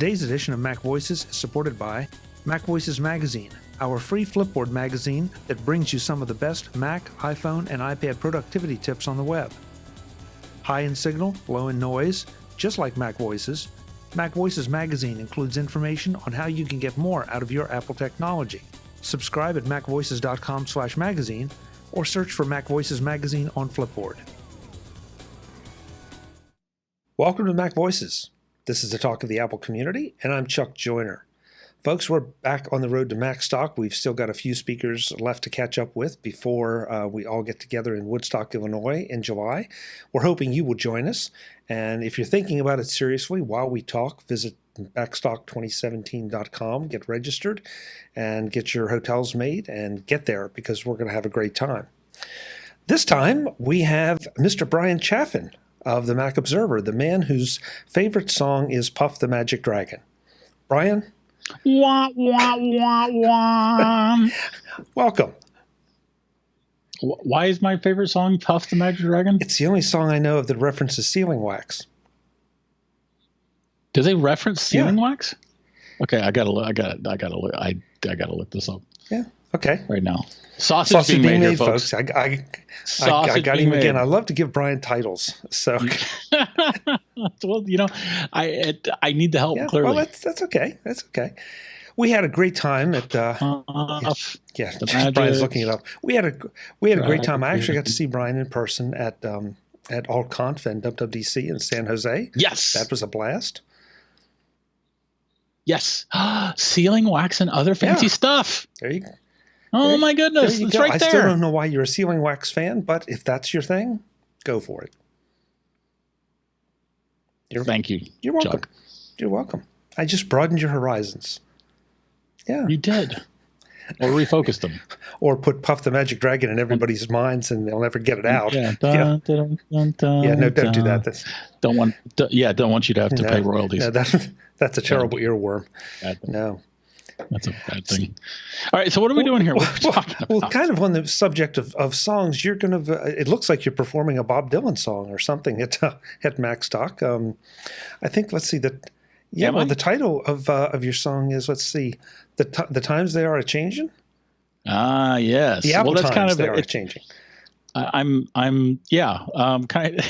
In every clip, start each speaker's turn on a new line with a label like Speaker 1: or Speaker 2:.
Speaker 1: Today's edition of Mac Voices is supported by MacVoices Magazine, our free Flipboard magazine that brings you some of the best Mac, iPhone, and iPad productivity tips on the web. High in signal, low in noise, just like Mac Voices, MacVoices Magazine includes information on how you can get more out of your Apple technology. Subscribe at macvoices.com/magazine or search for Mac Voices Magazine on Flipboard. Welcome to Mac Voices. This is the talk of the Apple community, and I'm Chuck Joyner. Folks, we're back on the road to Macstock. We've still got a few speakers left to catch up with before we all get together in Woodstock, Illinois in July. We're hoping you will join us. And if you're thinking about it seriously while we talk, visit Macstock2017.com, get registered, and get your hotels made and get there because we're going to have a great time. This time, we have Mr. Bryan Chaffin of the Mac Observer, the man whose favorite song is Puff the Magic Dragon. Bryan?
Speaker 2: Wah, wah, wah, wah.
Speaker 1: Welcome.
Speaker 2: Why is my favorite song Puff the Magic Dragon?
Speaker 1: It's the only song I know of that references sealing wax.
Speaker 2: Do they reference sealing wax? Okay, I gotta look this up.
Speaker 1: Yeah. Okay.
Speaker 2: Right now. Sausage being made here, folks.
Speaker 1: I got him again. I love to give Bryan titles. So
Speaker 2: well, you know, I need the help, clearly.
Speaker 1: Well, that's okay. That's okay. We had a great time at Brian's looking it up. We had a great time. I actually got to see Bryan in person at AltConf and WWDC in San Jose.
Speaker 2: Yes.
Speaker 1: That was a blast.
Speaker 2: Yes. Sealing wax and other fancy stuff.
Speaker 1: There you go.
Speaker 2: Oh, my goodness. It's right there.
Speaker 1: I still don't know why you're a sealing wax fan, but if that's your thing, go for it.
Speaker 2: Thank you.
Speaker 1: You're welcome.
Speaker 2: Chuck.
Speaker 1: You're welcome. I just broadened your horizons. Yeah.
Speaker 2: You did. Or refocused them.
Speaker 1: Or put Puff the Magic Dragon in everybody's minds and they'll never get it out.
Speaker 2: Yeah. No, don't
Speaker 1: do that.
Speaker 2: Don't want you to have to pay royalties.
Speaker 1: No, that's a terrible earworm. No.
Speaker 2: That's a bad thing. All right, so what are we doing here? What are we talking about?
Speaker 1: Well, kind of on the subject of songs, you're going to. It looks like you're performing a Bob Dylan song or something at Macstock. I think. Let's see that. Yeah, well, the title of your song is. Let's see, the times they are a changing.
Speaker 2: Ah, yes.
Speaker 1: The Apple
Speaker 2: that's
Speaker 1: times
Speaker 2: kind of
Speaker 1: they are changing.
Speaker 2: Kind of.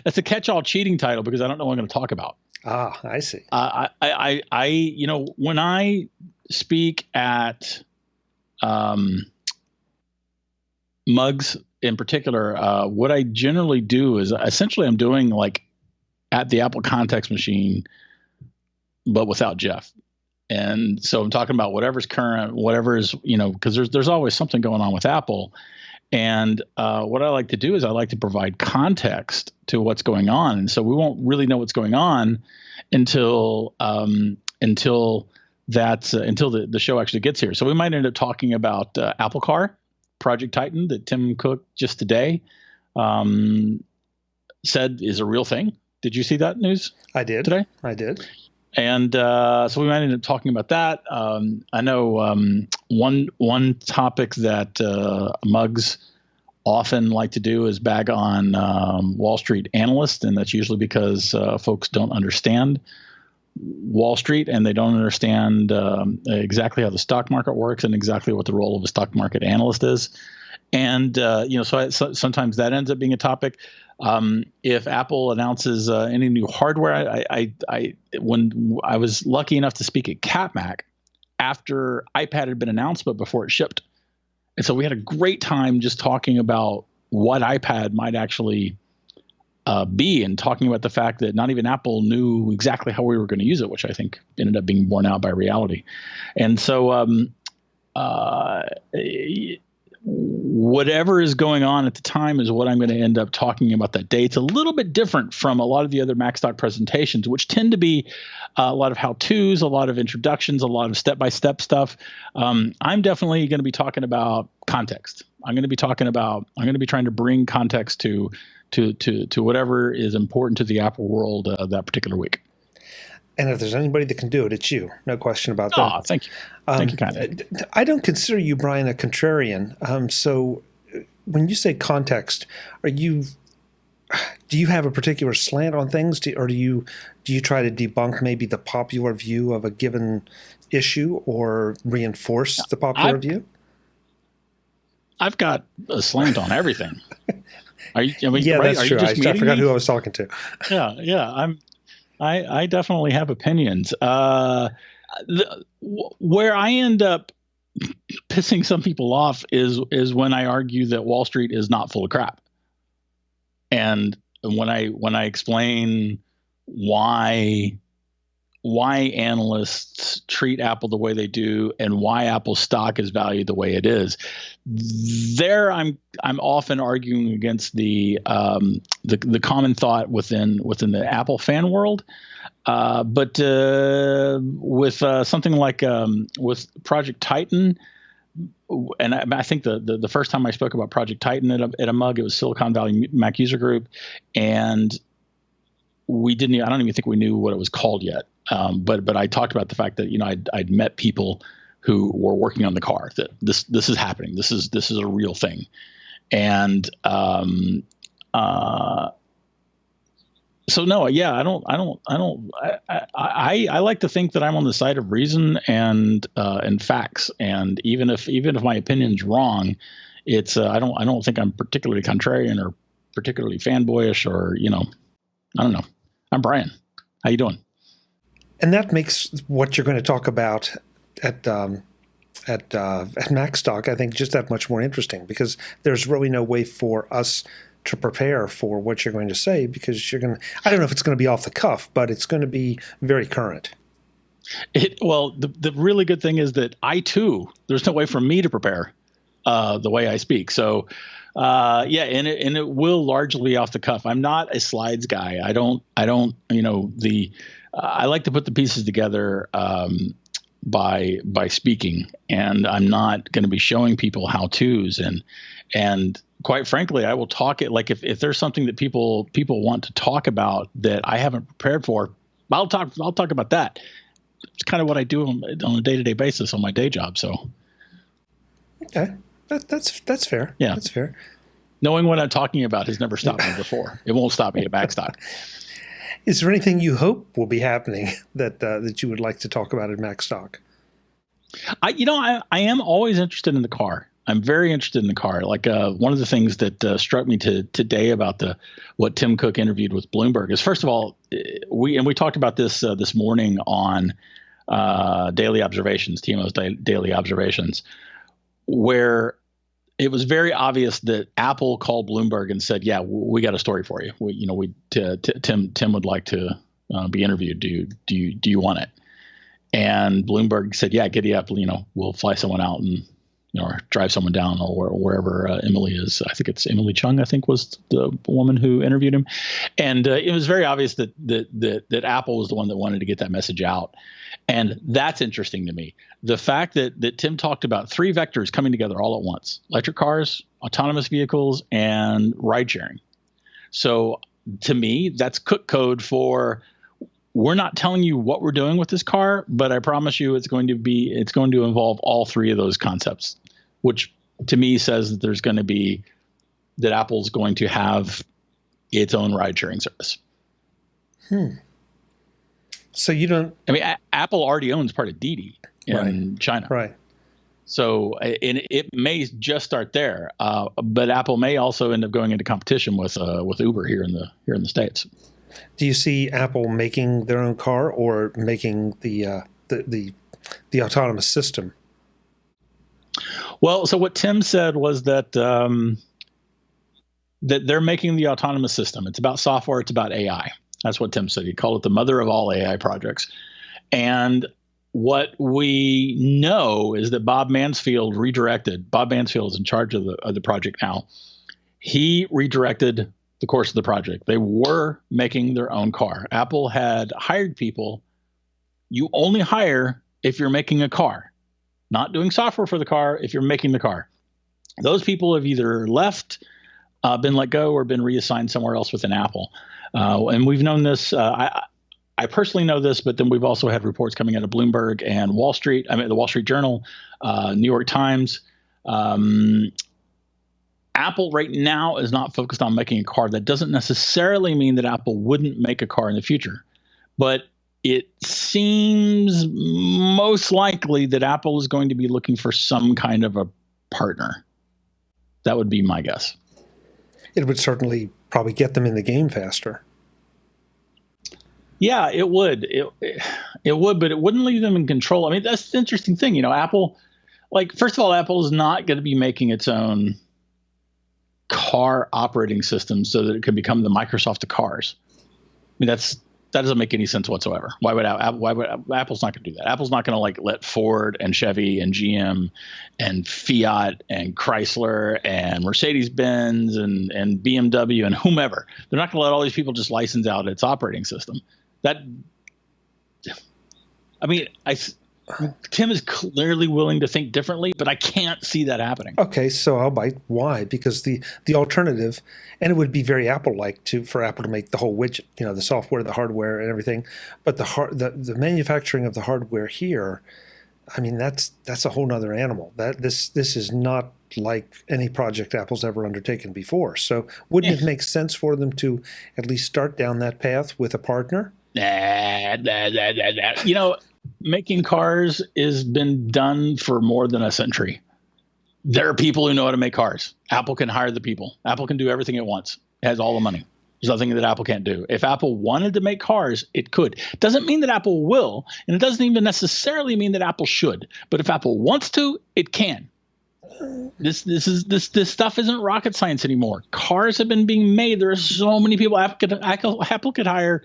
Speaker 2: That's a catch-all cheating title because I don't know what I'm going to talk about.
Speaker 1: Ah, I see.
Speaker 2: When I speak at mugs in particular, what I generally do is essentially I'm doing like at the Apple Context Machine, but without Jeff. And so I'm talking about whatever's current, whatever is, because there's always something going on with Apple. And what I like to do is I like to provide context to what's going on. And so we won't really know what's going on until the show actually gets here. So we might end up talking about Apple Car, Project Titan that Tim Cook just today said is a real thing. Did you see that news?
Speaker 1: I did.
Speaker 2: Today?
Speaker 1: I did.
Speaker 2: And so we might end up talking about that. I know one topic that mugs often like to do is bag on Wall Street analysts, and that's usually because folks don't understand Wall Street and they don't understand exactly how the stock market works and exactly what the role of a stock market analyst is. And sometimes that ends up being a topic. If Apple announces any new hardware, when I was lucky enough to speak at CapMac after iPad had been announced, but before it shipped. And so we had a great time just talking about what iPad might actually be and talking about the fact that not even Apple knew exactly how we were going to use it, which I think ended up being borne out by reality. And so whatever is going on at the time is what I'm going to end up talking about that day. It's a little bit different from a lot of the other Macstock presentations, which tend to be a lot of how-tos, a lot of introductions, a lot of step-by-step stuff. I'm definitely going to be talking about context. I'm going to be trying to bring context to whatever is important to the Apple world that particular week.
Speaker 1: And if there's anybody that can do it, it's you. No question about that.
Speaker 2: Oh, thank you. Thank you, kind of.
Speaker 1: I don't consider you, Bryan, a contrarian. So when you say context, are you Do you have a particular slant on things, or do you try to debunk maybe the popular view of a given issue, or reinforce the popular view?
Speaker 2: I've got a slant on everything. Are you? I mean,
Speaker 1: yeah,
Speaker 2: right?
Speaker 1: that's
Speaker 2: Are
Speaker 1: true.
Speaker 2: you just
Speaker 1: I forgot
Speaker 2: me?
Speaker 1: who I was talking to.
Speaker 2: Yeah. I definitely have opinions. Where I end up pissing some people off is when I argue that Wall Street is not full of crap, and when I explain why analysts treat Apple the way they do and why Apple stock is valued the way it is, there I'm often arguing against the common thought within the Apple fan world. But with something like with Project Titan, and I think the first time I spoke about Project Titan at a mug, it was Silicon Valley Mac User Group, and I don't even think we knew what it was called yet. But I talked about the fact that I'd met people who were working on the car, that this is happening. This is a real thing, and so no, yeah, I like to think that I'm on the side of reason and facts, and even if my opinion's wrong, it's I don't think I'm particularly contrarian or particularly fanboyish, or I don't know. I'm Bryan. How you doing?
Speaker 1: And that makes what you're going to talk about at Macstock, I think, just that much more interesting, because there's really no way for us to prepare for what you're going to say, because I don't know if it's going to be off the cuff, but it's going to be very current.
Speaker 2: Well, the really good thing is that there's no way for me to prepare the way I speak. So, yeah, and it will largely be off the cuff. I'm not a slides guy. I like to put the pieces together by speaking, and I'm not going to be showing people how-tos, and quite frankly, I will talk it like if there's something that people want to talk about that I haven't prepared for, I'll talk about that. It's kind of what I do on a day-to-day basis on my day job. So,
Speaker 1: okay, that's fair.
Speaker 2: Yeah,
Speaker 1: that's fair.
Speaker 2: Knowing what I'm talking about has never stopped me before. It won't stop me at Macstock.
Speaker 1: Is there anything you hope will be happening that you would like to talk about at Macstock?
Speaker 2: I am always interested in the car. I'm very interested in the car. Like one of the things that struck me today about what Tim Cook interviewed with Bloomberg is, first of all, we talked about this this morning on Daily Observations, TMO's Daily Observations, where it was very obvious that Apple called Bloomberg and said, "Yeah, we got a story for you. Tim would like to be interviewed. Do you want it?" And Bloomberg said, "Yeah, giddy up. We'll fly someone out and or drive someone down, or wherever Emily is. I think it's Emily Chung, I think, was the woman who interviewed him." And it was very obvious that Apple was the one that wanted to get that message out. And that's interesting to me. The fact that Tim talked about three vectors coming together all at once: electric cars, autonomous vehicles, and ride sharing. So to me, that's cook code for, we're not telling you what we're doing with this car, but I promise you it's going to involve all three of those concepts, which to me says that Apple's going to have its own ride sharing service.
Speaker 1: So you don't,
Speaker 2: Apple already owns part of Didi in China.
Speaker 1: Right.
Speaker 2: So, and it may just start there, but Apple may also end up going into competition with Uber here in the States.
Speaker 1: Do you see Apple making their own car, or making the autonomous system?
Speaker 2: Well, so what Tim said was that that they're making the autonomous system. It's about software. It's about AI. That's what Tim said. He called it the mother of all AI projects. And what we know is that Bob Mansfield is in charge of the project now. He redirected the course of the project. They were making their own car. Apple had hired people. You only hire if you're making a car, not doing software for the car, if you're making the car. Those people have either left, been let go, or been reassigned somewhere else within Apple. And we've known this. I personally know this, but then we've also had reports coming out of Bloomberg and Wall Street. The Wall Street Journal, New York Times. Apple right now is not focused on making a car. That doesn't necessarily mean that Apple wouldn't make a car in the future, but it seems most likely that Apple is going to be looking for some kind of a partner. That would be my guess.
Speaker 1: It would certainly probably get them in the game faster.
Speaker 2: Yeah, it would. It would, but it wouldn't leave them in control. I mean, that's the interesting thing. You know, Apple, like, first of all, Apple is not going to be making its own car operating system so that it can become the Microsoft of cars. I mean, that doesn't make any sense whatsoever. Why would Apple's not going to do that? Apple's not going to like let Ford and Chevy and GM and Fiat and Chrysler and Mercedes-Benz and BMW and whomever. They're not going to let all these people just license out its operating system. Tim is clearly willing to think differently, but I can't see that happening.
Speaker 1: Okay, so I'll bite. Why? Because the alternative, and it would be very Apple-like for Apple to make the whole widget, you know, the software, the hardware, and everything. But the manufacturing of the hardware here, I mean, that's a whole nother animal. This is not like any project Apple's ever undertaken before. So wouldn't it make sense for them to at least start down that path with a partner?
Speaker 2: You know, making cars has been done for more than a century. There are people who know how to make cars. Apple can hire the people. Apple can do everything it wants. It has all the money. There's nothing that Apple can't do. If Apple wanted to make cars, it could. Doesn't mean that Apple will, and it doesn't even necessarily mean that Apple should. But if Apple wants to, it can. This stuff isn't rocket science anymore. Cars have been being made. There are so many people. Apple could hire,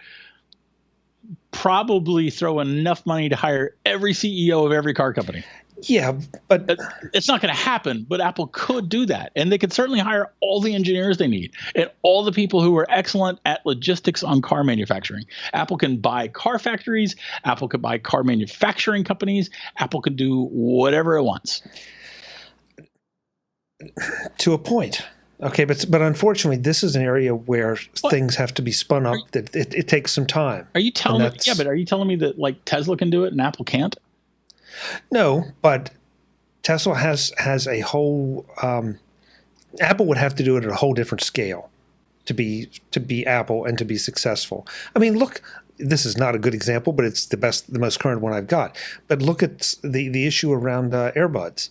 Speaker 2: probably throw enough money to hire every CEO of every car company.
Speaker 1: Yeah, but
Speaker 2: it's not going to happen, but Apple could do that. And they could certainly hire all the engineers they need and all the people who are excellent at logistics on car manufacturing. Apple can buy car factories. Apple could buy car manufacturing companies. Apple could do whatever it wants.
Speaker 1: To a point. Okay, but unfortunately, this is an area where things have to be spun up. It takes some time.
Speaker 2: Are you telling me? Yeah, but are you telling me that like Tesla can do it and Apple can't?
Speaker 1: No, but Tesla has a whole. Apple would have to do it at a whole different scale to be Apple and to be successful. I mean, look, this is not a good example, but it's the most current one I've got. But look at the issue around AirPods.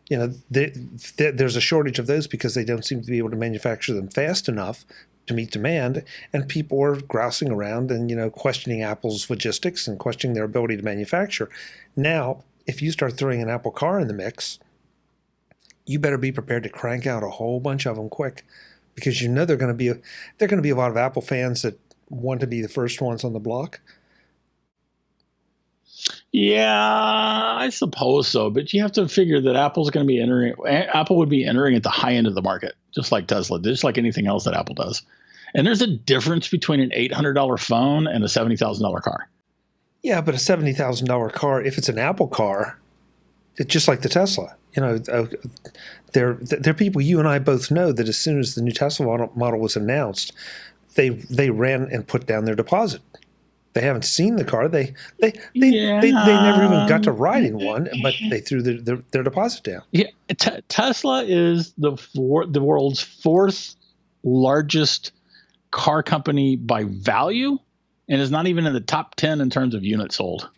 Speaker 1: You know, there's a shortage of those because they don't seem to be able to manufacture them fast enough to meet demand, and people are grousing around and, you know, questioning Apple's logistics and questioning their ability to manufacture. Now, if you start throwing an Apple car in the mix, you better be prepared to crank out a whole bunch of them quick, because you know they're going to be a lot of Apple fans that want to be the first ones on the block.
Speaker 2: Yeah, I suppose so. But you have to figure that Apple would be entering at the high end of the market, just like Tesla, just like anything else that Apple does. And there's a difference between an $800 phone and a $70,000 car.
Speaker 1: Yeah, but a $70,000 car, if it's an Apple car, it's just like the Tesla. You know, there are people, you and I both know, that as soon as the new Tesla model was announced, they ran and put down their deposit. They haven't seen the car. They never even got to ride in one, but they threw their deposit down.
Speaker 2: Yeah, Tesla is the world's fourth largest car company by value, and is not even in the top 10 in terms of units sold.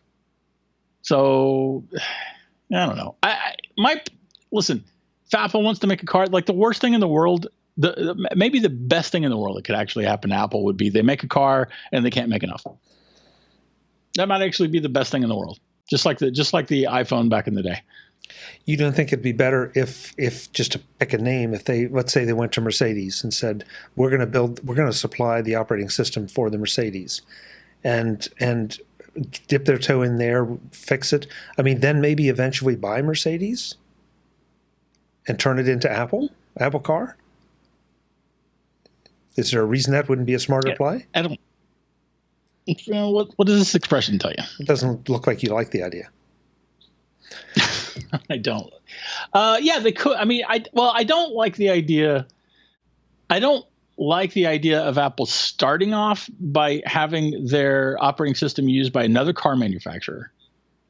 Speaker 2: So I don't know. Listen. If Apple wants to make a car, like the worst thing in the world, maybe the best thing in the world that could actually happen to Apple would be they make a car and they can't make enough. That might actually be the best thing in the world, just like the iPhone back in the day.
Speaker 1: You don't think it'd be better if just to pick a name, if let's say they went to Mercedes and said, we're going to supply the operating system for the Mercedes, and dip their toe in there, fix it. I mean, then maybe eventually buy Mercedes and turn it into Apple car. Is there a reason that wouldn't be a smarter play?
Speaker 2: I don't. What does this expression tell you?
Speaker 1: It doesn't look like you like the idea.
Speaker 2: I don't. Yeah, they could. I mean, I don't like the idea. I don't like the idea of Apple starting off by having their operating system used by another car manufacturer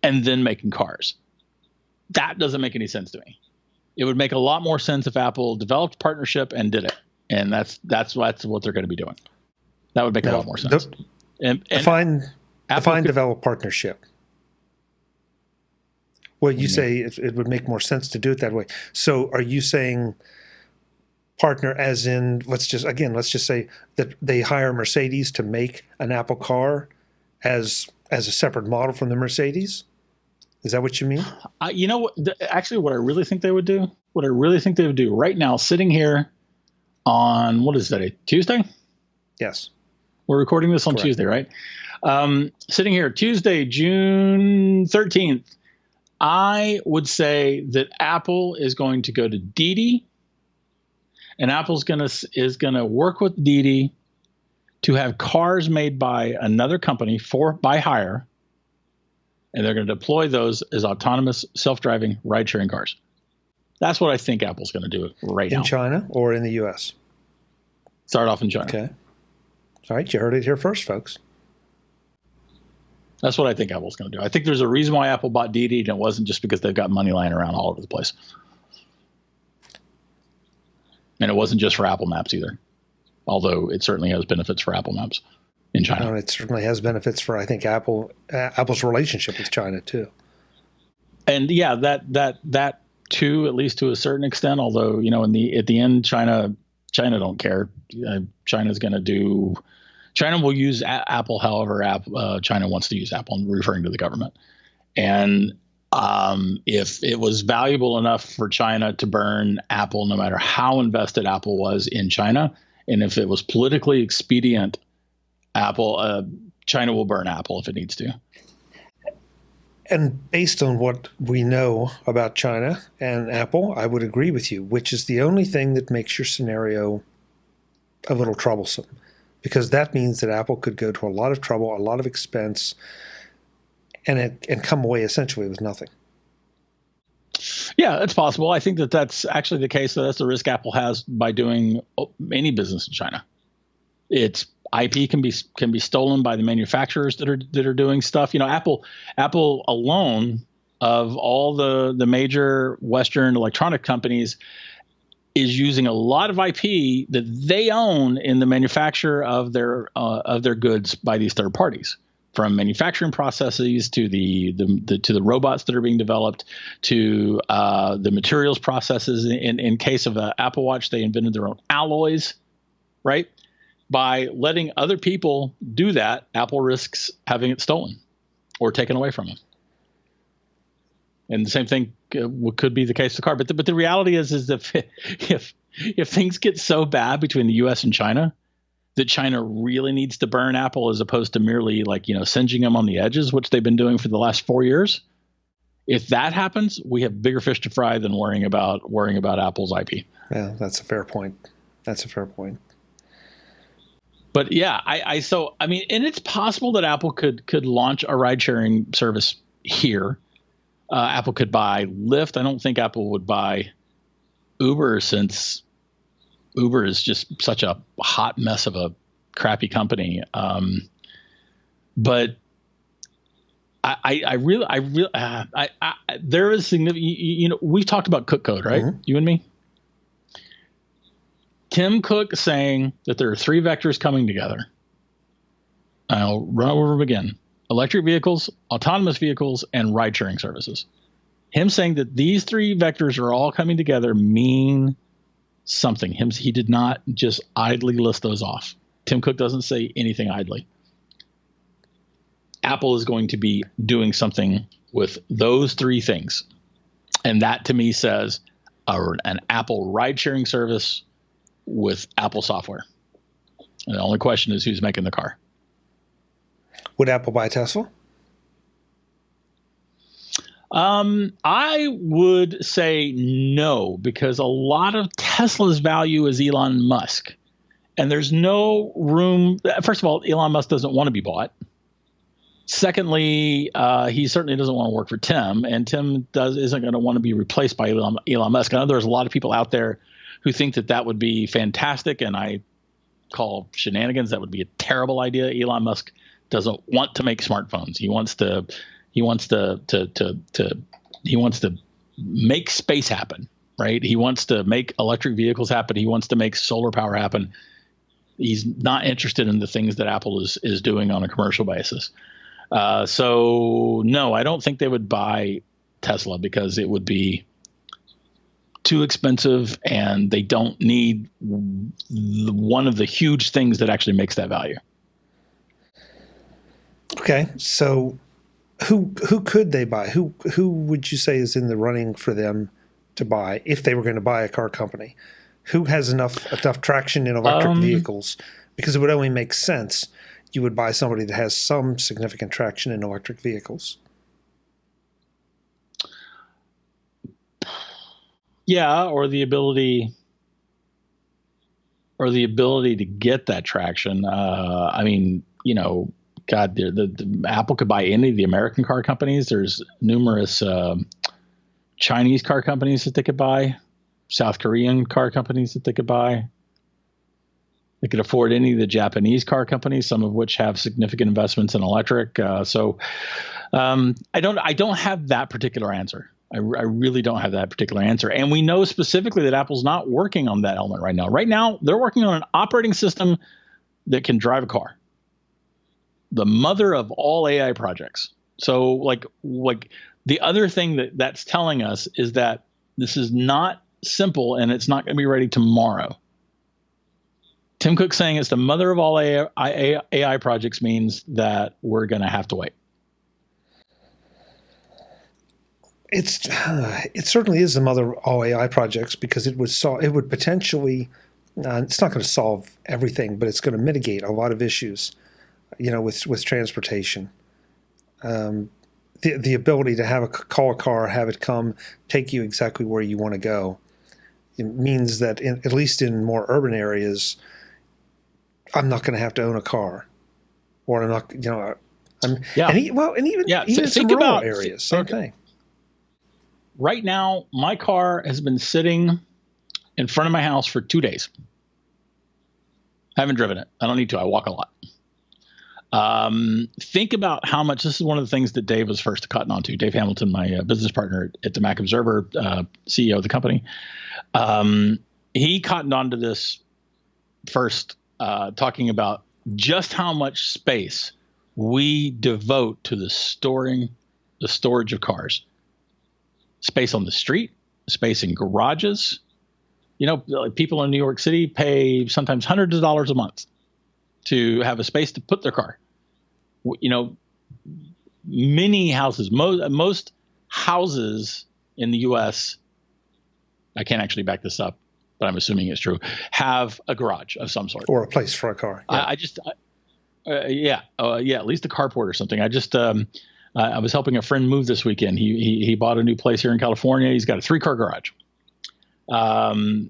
Speaker 2: and then making cars. that doesn't make any sense to me. It would make a lot more sense if Apple developed partnership and did it. And that's what they're going to be doing. That would make a lot more sense. And
Speaker 1: define
Speaker 2: could,
Speaker 1: develop partnership. Well, you say it would make more sense to do it that way. So are you saying partner as in, let's just say that they hire Mercedes to make an Apple car as a separate model from the Mercedes? Is that what you mean?
Speaker 2: You know what? Actually, what I really think they would do right now, sitting here on, what is that, a Tuesday?
Speaker 1: Yes.
Speaker 2: We're recording this on
Speaker 1: Correct.
Speaker 2: Tuesday, right? Sitting here Tuesday, June 13th, I would say that Apple is going to go to Didi, and Apple's is gonna work with Didi to have cars made by another company by hire, and they're going to deploy those as autonomous self-driving ride-sharing cars. That's what I think Apple's going to do right now.
Speaker 1: In China or in the U.S.?
Speaker 2: Start off in China.
Speaker 1: Okay. All right, you heard it here first, folks.
Speaker 2: That's what I think Apple's going to do. I think there's a reason why Apple bought Didi, and it wasn't just because they've got money lying around all over the place. And it wasn't just for Apple Maps either, although it certainly has benefits for Apple Maps in China.
Speaker 1: And it certainly has benefits for, I think, Apple's relationship with China too. And
Speaker 2: yeah, that too, at least to a certain extent. Although, you know, at the end, China don't care. China will use Apple however China wants to use Apple. I'm referring to the government. And if it was valuable enough for China to burn Apple, no matter how invested Apple was in China, and if it was politically expedient, China will burn Apple if it needs to.
Speaker 1: And based on what we know about China and Apple, I would agree with you, which is the only thing that makes your scenario a little troublesome, because that means that Apple could go to a lot of trouble, a lot of expense, and come away essentially with nothing.
Speaker 2: Yeah, it's possible. I think that's actually the case. So that's the risk Apple has by doing any business in China. Its IP can be stolen by the manufacturers that are doing stuff. You know, Apple alone, of all the major Western electronic companies, is using a lot of IP that they own in the manufacture of their goods by these third parties, from manufacturing processes to the robots that are being developed to the materials processes. In case of an Apple Watch, they invented their own alloys, right? By letting other people do that, Apple risks having it stolen or taken away from them. And the same thing could be the case with the car. But the reality is that if things get so bad between the U.S. and China that China really needs to burn Apple as opposed to merely singeing them on the edges, which they've been doing for the last 4 years, if that happens, we have bigger fish to fry than worrying about Apple's IP.
Speaker 1: Yeah, that's a fair point.
Speaker 2: But yeah, I mean, and it's possible that Apple could launch a ride-sharing service here. Apple could buy Lyft. I don't think Apple would buy Uber, since Uber is just such a hot mess of a crappy company. But there is significant. We've talked about Cook Code, right? Mm-hmm. You and me. Tim Cook saying that there are three vectors coming together. I'll run over them again. Electric vehicles, autonomous vehicles, and ride-sharing services. Him saying that these three vectors are all coming together mean something. He did not just idly list those off. Tim Cook doesn't say anything idly. Apple is going to be doing something with those three things. And that to me says an Apple ride-sharing service with Apple software. And the only question is who's making the car.
Speaker 1: Would Apple buy Tesla?
Speaker 2: I would say no, because a lot of Tesla's value is Elon Musk. And there's no room. First of all, Elon Musk doesn't want to be bought. Secondly, he certainly doesn't want to work for Tim, and Tim isn't going to want to be replaced by Elon Musk. I know there's a lot of people out there who think that would be fantastic, and I call shenanigans. That would be a terrible idea. Elon Musk doesn't want to make smartphones. He wants to make space happen, right? He wants to make electric vehicles happen. He wants to make solar power happen. He's not interested in the things that Apple is doing on a commercial basis. So no, I don't think they would buy Tesla because it would be too expensive, and they don't need one of the huge things that actually makes that value.
Speaker 1: Okay, so who could they buy? Who would you say is in the running for them to buy if they were going to buy a car company? Who has enough traction in electric vehicles? Because it would only make sense you would buy somebody that has some significant traction in electric vehicles.
Speaker 2: Yeah, or the ability to get that traction. I mean, God, the Apple could buy any of the American car companies. There's numerous Chinese car companies that they could buy, South Korean car companies that they could buy. They could afford any of the Japanese car companies, some of which have significant investments in electric. So I don't have that particular answer. I really don't have that particular answer. And we know specifically that Apple's not working on that element right now. Right now, they're working on an operating system that can drive a car. The mother of all AI projects. So like the other thing that's telling us is that this is not simple and it's not going to be ready tomorrow. Tim Cook saying it's the mother of all AI projects means that we're going to have to wait.
Speaker 1: It certainly is the mother of all AI projects because it would potentially, it's not going to solve everything, but it's going to mitigate a lot of issues, with transportation. The ability to call a car, have it come, take you exactly where you want to go. It means that at least in more urban areas, I'm not going to have to own a car, or I'm not, and even some rural areas, same thing.
Speaker 2: Right now, my car has been sitting in front of my house for 2 days. I haven't driven it. I don't need to. I walk a lot. Think about how much. This is one of the things that Dave was first to cotton onto. Dave Hamilton, my business partner at the Mac Observer, CEO of the company. He cottoned onto this first, talking about just how much space we devote to the storage of cars. Space on the street, space in garages. People in New York City pay sometimes hundreds of dollars a month to have a space to put their car. Many houses, most houses in the U.S., I can't actually back this up, but I'm assuming it's true, have a garage of some sort.
Speaker 1: Or a place for a car.
Speaker 2: Yeah. At least a carport or something. I was helping a friend move this weekend. He bought a new place here in California. He's got a 3-car garage. And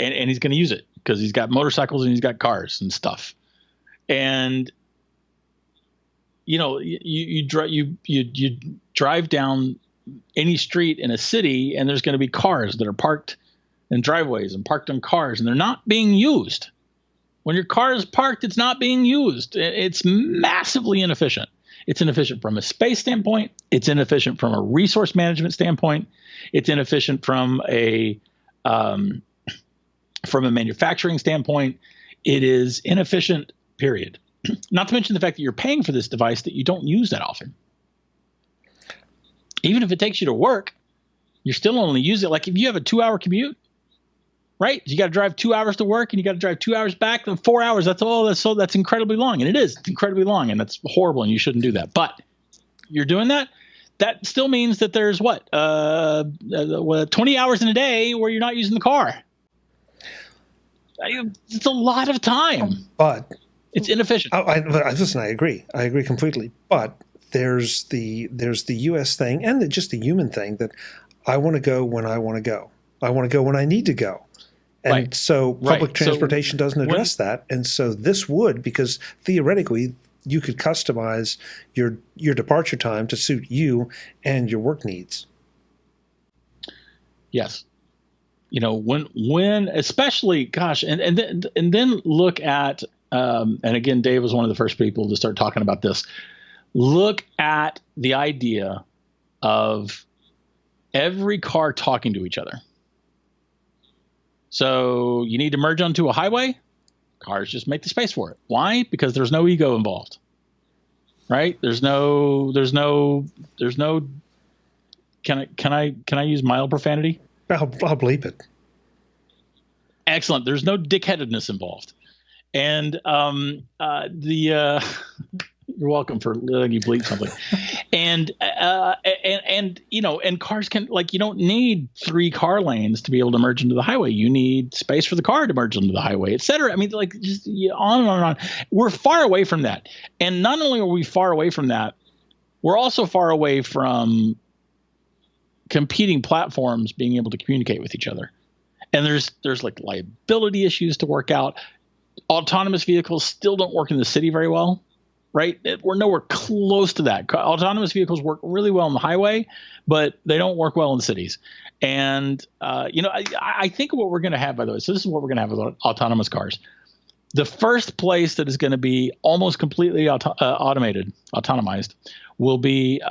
Speaker 2: he's going to use it because he's got motorcycles and he's got cars and stuff. And, you drive down any street in a city and there's going to be cars that are parked in driveways and parked on cars, and they're not being used. When your car is parked, it's not being used. It's massively inefficient. It's inefficient from a space standpoint. It's inefficient from a resource management standpoint. It's inefficient from a manufacturing standpoint. It is inefficient, period. Not to mention the fact that you're paying for this device that you don't use that often. Even if it takes you to work, you're still only using it. Like if you have a 2-hour commute, right? You got to drive 2 hours to work and you got to drive 2 hours back, then 4 hours. That's incredibly long. And it is. It's incredibly long and that's horrible and you shouldn't do that. But you're doing that. That still means that there's 20 hours in a day where you're not using the car. It's a lot of time.
Speaker 1: But
Speaker 2: it's inefficient.
Speaker 1: Listen, I agree. I agree completely. But there's the U.S. thing and just the human thing that I want to go when I want to go. I want to go when I need to go. And so public transportation doesn't address that. And so this would, because theoretically you could customize your departure time to suit you and your work needs.
Speaker 2: Yes. When especially, gosh, and then look at, and again, Dave was one of the first people to start talking about this. Look at the idea of every car talking to each other. So you need to merge onto a highway. Cars just make the space for it. Why? Because there's no ego involved, right? There's no. Can I use mild profanity?
Speaker 1: I'll bleep it.
Speaker 2: Excellent. There's no dickheadedness involved, and you're welcome for letting you bleep something. And cars can, like, you don't need 3 car lanes to be able to merge into the highway. You need space for the car to merge into the highway, et cetera. I mean, like, just on and on and on. We're far away from that. And not only are we far away from that, we're also far away from competing platforms being able to communicate with each other. And there's like liability issues to work out. Autonomous vehicles still don't work in the city very well. Right? We're nowhere close to that. Autonomous vehicles work really well on the highway, but they don't work well in cities. And, I think what we're going to have, by the way, so this is what we're going to have with autonomous cars. The first place that is going to be almost completely autonomized, will be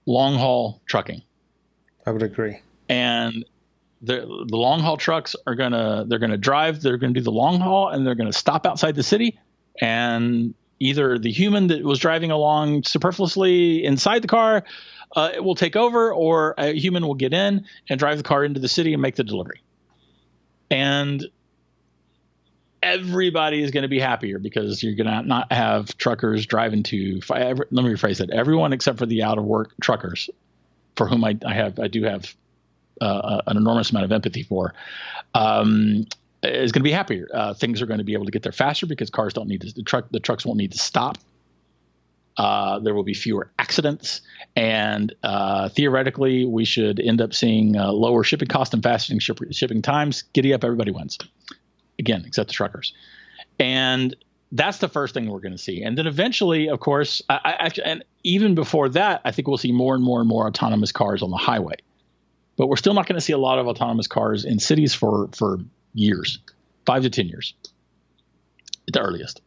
Speaker 2: long-haul trucking.
Speaker 1: I would agree.
Speaker 2: And the long-haul trucks they're going to drive, they're going to do the long haul, and they're going to stop outside the city. And either the human that was driving along superfluously inside the car it will take over, or a human will get in and drive the car into the city and make the delivery. And everybody is going to be happier because you're going to not have truckers driving to – let me rephrase that. Everyone except for the out-of-work truckers, for whom I do have an enormous amount of empathy for, is going to be happier. Things are going to be able to get there faster because cars don't need to, the trucks won't need to stop. There will be fewer accidents, and theoretically, we should end up seeing lower shipping costs and faster shipping times. Giddy up, everybody wins. Again, except the truckers. And that's the first thing we're going to see. And then eventually, of course, and even before that, I think we'll see more and more and more autonomous cars on the highway. But we're still not going to see a lot of autonomous cars in cities for years, 5 to 10 years at the earliest.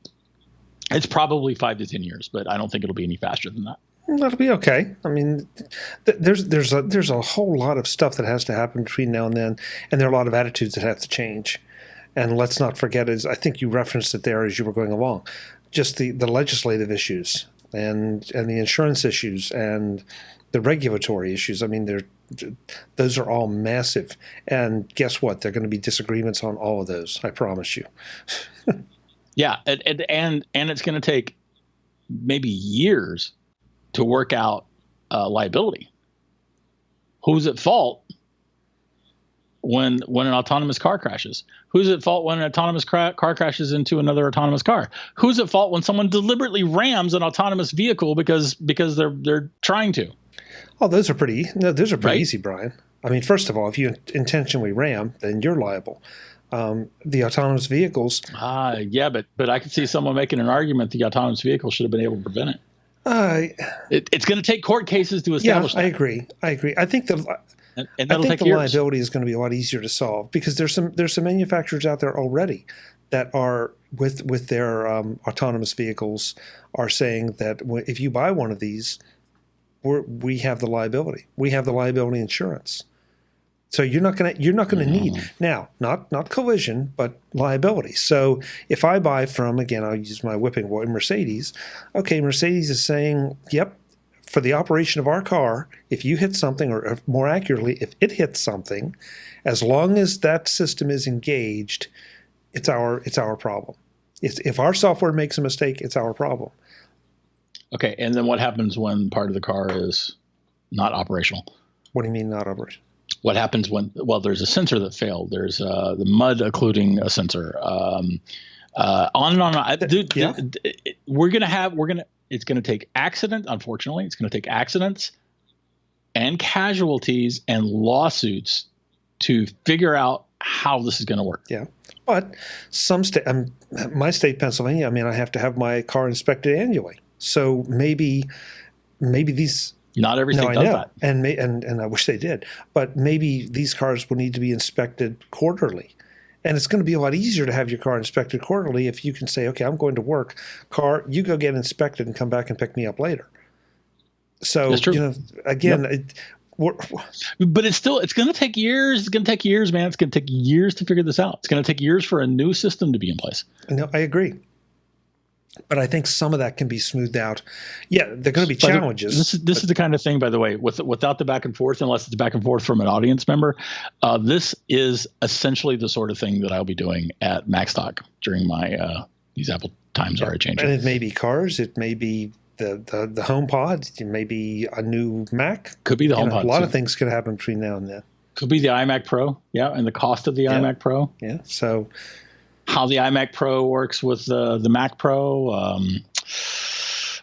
Speaker 2: It's probably 5 to 10 years, but I don't think it'll be any faster than that.
Speaker 1: That'll be okay. I mean, there's a whole lot of stuff that has to happen between now and then, and there are a lot of attitudes that have to change. And let's not forget, as I think you referenced it there as you were going along, just the legislative issues and the insurance issues and the regulatory issues. I mean, those are all massive. And guess what? There are going to be disagreements on all of those. I promise you.
Speaker 2: Yeah, and it's going to take maybe years to work out liability. Who's at fault when an autonomous car crashes? Who's at fault when an autonomous car crashes into another autonomous car? Who's at fault when someone deliberately rams an autonomous vehicle because they're trying to?
Speaker 1: Oh, those are pretty
Speaker 2: Right?
Speaker 1: easy, Brian. I mean, first of all, if you intentionally ram, then you're liable. The autonomous vehicles.
Speaker 2: Yeah, but I could see someone making an argument the autonomous vehicle should have been able to prevent it. It's going to take court cases to establish that.
Speaker 1: I agree. I think the liability is going to be a lot easier to solve because there's some manufacturers out there already that are with their autonomous vehicles are saying that if you buy one of these, we have the liability. We have the liability insurance. So you're not going to need now not collision but liability. So if I buy from, again, I'll use my whipping boy, Mercedes. Okay, Mercedes is saying, yep, for the operation of our car, if you hit something, or more accurately, if it hits something, as long as that system is engaged, it's our problem. If our software makes a mistake, it's our problem.
Speaker 2: Okay, and then what happens when part of the car is not operational?
Speaker 1: What do you mean not operational?
Speaker 2: What happens when, there's a sensor that failed. There's the mud occluding a sensor. On and on. It's going to take unfortunately, it's going to take accidents and casualties and lawsuits to figure out how this is going to work.
Speaker 1: Yeah. But my state, Pennsylvania, I mean, I have to have my car inspected annually. So maybe these.
Speaker 2: Not everything does that.
Speaker 1: And I wish they did. But maybe these cars will need to be inspected quarterly. And it's going to be a lot easier to have your car inspected quarterly if you can say, okay, I'm going to work. Car, you go get inspected and come back and pick me up later. So,
Speaker 2: That's true.
Speaker 1: again,
Speaker 2: But it's going to take years. It's going to take years, man. It's going to take years to figure this out. It's going to take years for a new system to be in place.
Speaker 1: No, I agree. But I think some of that can be smoothed out. Yeah, there are going to be challenges.
Speaker 2: This is the kind of thing, by the way, without the back and forth, unless it's back and forth from an audience member, this is essentially the sort of thing that I'll be doing at Macstock during my these Apple times are changing.
Speaker 1: And it may be cars. It may be the HomePod. It may be a new Mac.
Speaker 2: Could be the HomePod.
Speaker 1: A lot of things could happen between now and then.
Speaker 2: Could be the iMac Pro. Yeah, and the cost of the iMac Pro.
Speaker 1: Yeah, so
Speaker 2: how the iMac Pro works with the Mac Pro.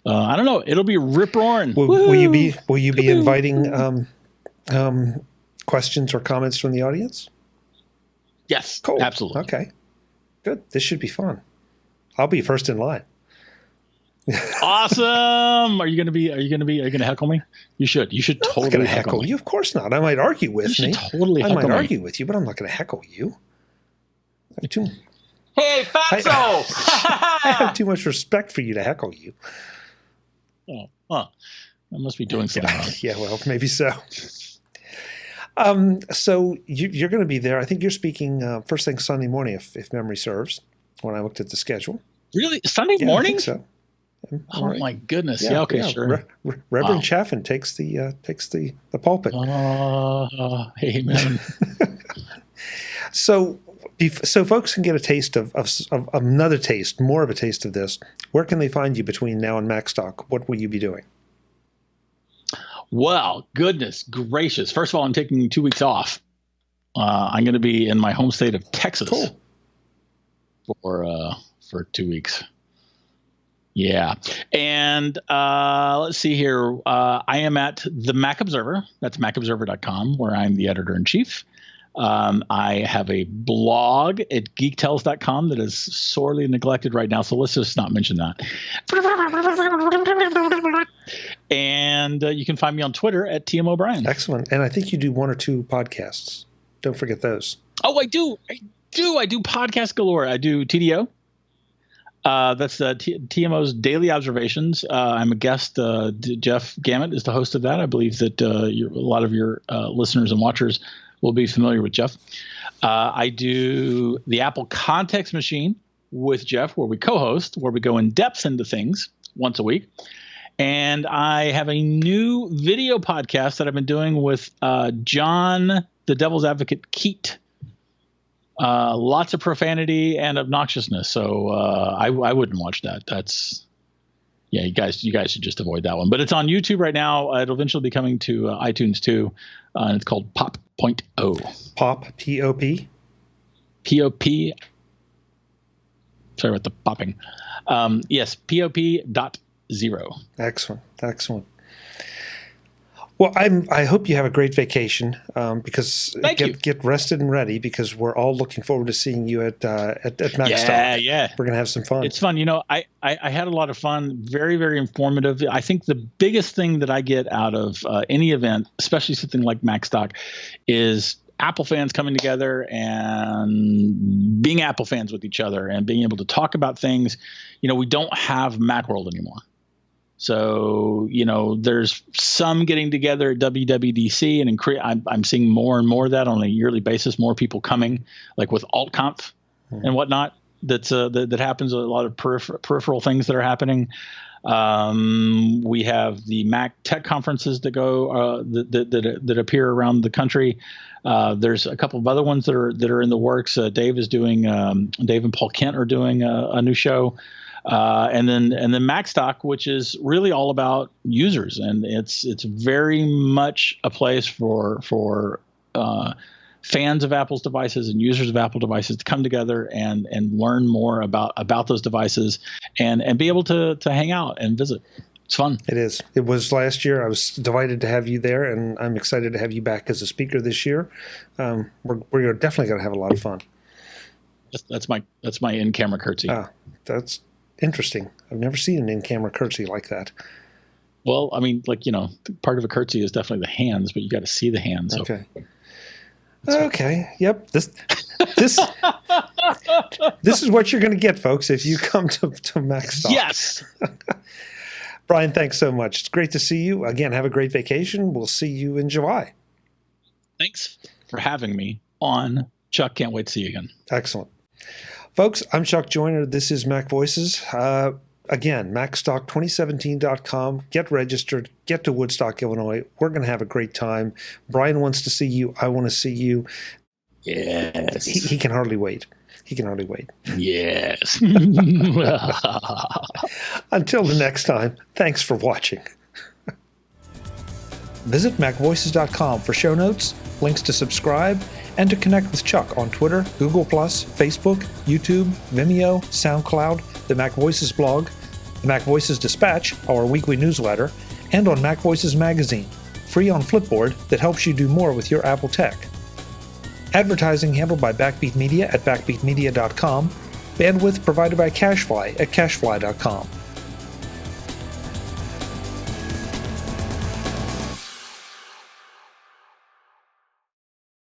Speaker 2: I don't know. It'll be rip-roaring.
Speaker 1: Will you be inviting questions or comments from the audience?
Speaker 2: Yes,
Speaker 1: cool.
Speaker 2: Absolutely.
Speaker 1: Okay, good. This should be fun. I'll be first in line.
Speaker 2: Awesome. Are you going to heckle me? You should totally.
Speaker 1: I'm not going to heckle you. Of course not. I might argue with me.
Speaker 2: Totally.
Speaker 1: I might argue with you, but I'm not going to heckle you.
Speaker 2: Hey, Fatso!
Speaker 1: I have too much respect for you to heckle you.
Speaker 2: Oh, huh. I must be doing something wrong.
Speaker 1: Yeah, well, maybe so. So you're going to be there. I think you're speaking first thing Sunday morning, if memory serves, when I looked at the schedule.
Speaker 2: Really? Sunday morning?
Speaker 1: I think so.
Speaker 2: Oh, my goodness. Yeah, okay, sure.
Speaker 1: Reverend Chaffin takes the pulpit.
Speaker 2: Amen.
Speaker 1: So folks can get a taste of another taste, more of a taste of this. Where can they find you between now and Macstock? What will you be doing?
Speaker 2: Well, goodness gracious. First of all, I'm taking 2 weeks off. I'm going to be in my home state of Texas for 2 weeks. Yeah. And let's see here. I am at the Mac Observer. That's macobserver.com, where I'm the editor-in-chief. I have a blog at geektells.com that is sorely neglected right now, so let's just not mention that. And you can find me on Twitter at TM O'Brien.
Speaker 1: Excellent. And I think you do 1 or 2 podcasts. Don't forget those.
Speaker 2: Oh, I do. I do podcast galore. I do TDO. That's TMO's Daily Observations. I'm a guest. Jeff Gamet is the host of that. I believe that a lot of your listeners and watchers will be familiar with Jeff. I do the Apple Context Machine with Jeff, where we co-host, where we go in depth into things once a week. And I have a new video podcast that I've been doing with John, the Devil's Advocate Keat. Lots of profanity and obnoxiousness. So I wouldn't watch that. You guys should just avoid that one. But it's on YouTube right now. It'll eventually be coming to iTunes too. And it's called Pop.0.
Speaker 1: Pop, P-O-P?
Speaker 2: P-O-P. Sorry about the popping. Yes, P-O-P.0.
Speaker 1: Excellent. Well, I hope you have a great vacation because get rested and ready, because we're all looking forward to seeing you at Macstock.
Speaker 2: Yeah.
Speaker 1: We're gonna have some fun.
Speaker 2: It's fun. I had a lot of fun. Very, very informative. I think the biggest thing that I get out of any event, especially something like Macstock, is Apple fans coming together and being Apple fans with each other and being able to talk about things. We don't have Macworld anymore. So, there's some getting together at WWDC, and I'm seeing more and more of that on a yearly basis, more people coming, like with AltConf and whatnot. That happens, a lot of peripheral things that are happening. We have the Mac Tech conferences that go that appear around the country. There's a couple of other ones that are in the works. Dave and Paul Kent are doing a new show. And then Macstock, which is really all about users, and it's very much a place for fans of Apple's devices and users of Apple devices to come together and learn more about those devices and be able to hang out and visit. It's fun. It is.
Speaker 1: It was last year. I was delighted to have you there, and I'm excited to have you back as a speaker this year. We're definitely going to have a lot of fun.
Speaker 2: That's my in-camera curtsy.
Speaker 1: That's interesting. I've never seen an in-camera curtsy like that.
Speaker 2: Well, I mean, part of a curtsy is definitely the hands, but you got to see the hands.
Speaker 1: Okay. Okay. Yep. This is what you're going to get, folks, if you come to Macstock.
Speaker 2: Yes.
Speaker 1: Bryan, thanks so much. It's great to see you. Again, have a great vacation. We'll see you in July.
Speaker 2: Thanks for having me on. Chuck, can't wait to see you again.
Speaker 1: Excellent. Folks, I'm Chuck Joyner. This is Mac Voices. Again, Macstock2017.com. Get registered. Get to Woodstock, Illinois. We're going to have a great time. Bryan wants to see you. I want to see you.
Speaker 2: Yes.
Speaker 1: He can hardly wait. He can hardly wait.
Speaker 2: Yes.
Speaker 1: Until the next time, thanks for watching. Visit MacVoices.com for show notes, links to subscribe, and to connect with Chuck on Twitter, Google+, Facebook, YouTube, Vimeo, SoundCloud, the Mac Voices blog, the Mac Voices Dispatch, our weekly newsletter, and on MacVoices Magazine, free on Flipboard that helps you do more with your Apple tech. Advertising handled by Backbeat Media at backbeatmedia.com. Bandwidth provided by CacheFly at cachefly.com.